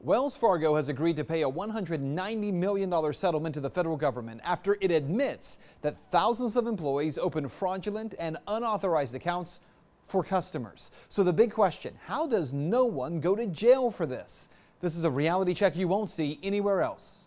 Wells Fargo has agreed to pay a $190 million settlement to the federal government after it admits that thousands of employees opened fraudulent and unauthorized accounts for customers. So the big question, how does no one go to jail for this? This is a reality check you won't see anywhere else.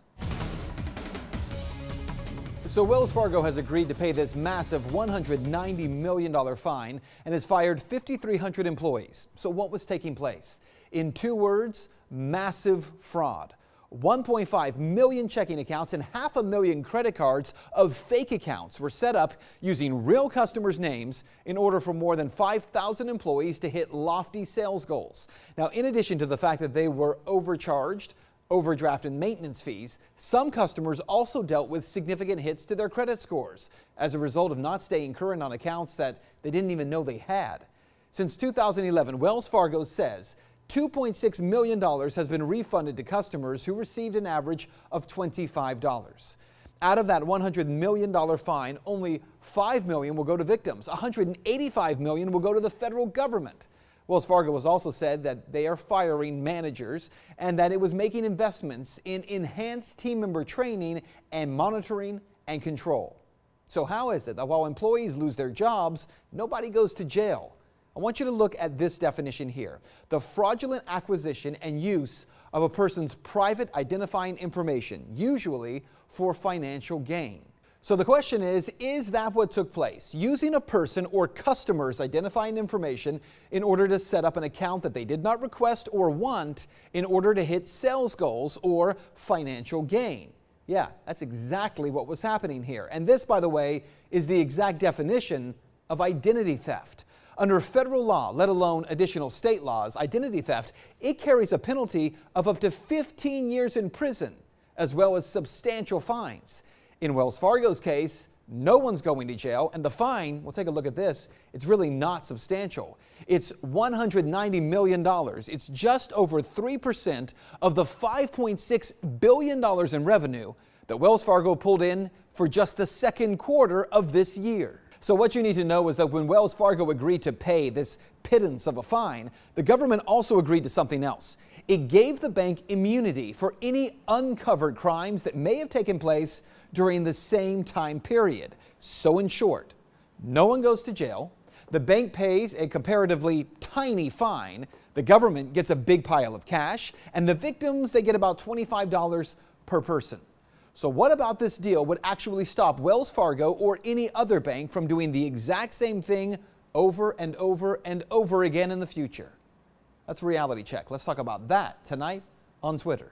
So Wells Fargo has agreed to pay this massive $190 million fine and has fired 5,300 employees. So what was taking place? In 2 words, massive fraud. 1.5 million checking accounts and 500,000 credit cards of fake accounts were set up using real customers' names in order for more than 5,000 employees to hit lofty sales goals. Now, in addition to the fact that they were overcharged, overdraft and maintenance fees, some customers also dealt with significant hits to their credit scores as a result of not staying current on accounts that they didn't even know they had. Since 2011, Wells Fargo says $2.6 million has been refunded to customers who received an average of $25. Out of that $100 million fine, only $5 million will go to victims. $185 million will go to the federal government. Wells Fargo has also said that they are firing managers and that it was making investments in enhanced team member training and monitoring and control. So how is it that while employees lose their jobs, nobody goes to jail? I want you to look at this definition here. The fraudulent acquisition and use of a person's private identifying information, usually for financial gain. So the question is that what took place? Using a person or customer's identifying information in order to set up an account that they did not request or want in order to hit sales goals or financial gain. Yeah, that's exactly what was happening here. And this, by the way, is the exact definition of identity theft. Under federal law, let alone additional state laws, identity theft, it carries a penalty of up to 15 years in prison, as well as substantial fines. In Wells Fargo's case, no one's going to jail, and the fine, we'll take a look at this, it's really not substantial. It's $190 million. It's just over 3% of the $5.6 billion in revenue that Wells Fargo pulled in for just the second quarter of this year. So what you need to know is that when Wells Fargo agreed to pay this pittance of a fine, the government also agreed to something else. It gave the bank immunity for any uncovered crimes that may have taken place during the same time period. So in short, no one goes to jail, the bank pays a comparatively tiny fine, the government gets a big pile of cash, and the victims, they get about $25 per person. So what about this deal would actually stop Wells Fargo or any other bank from doing the exact same thing over and over and over again in the future? That's a reality check. Let's talk about that tonight on Twitter.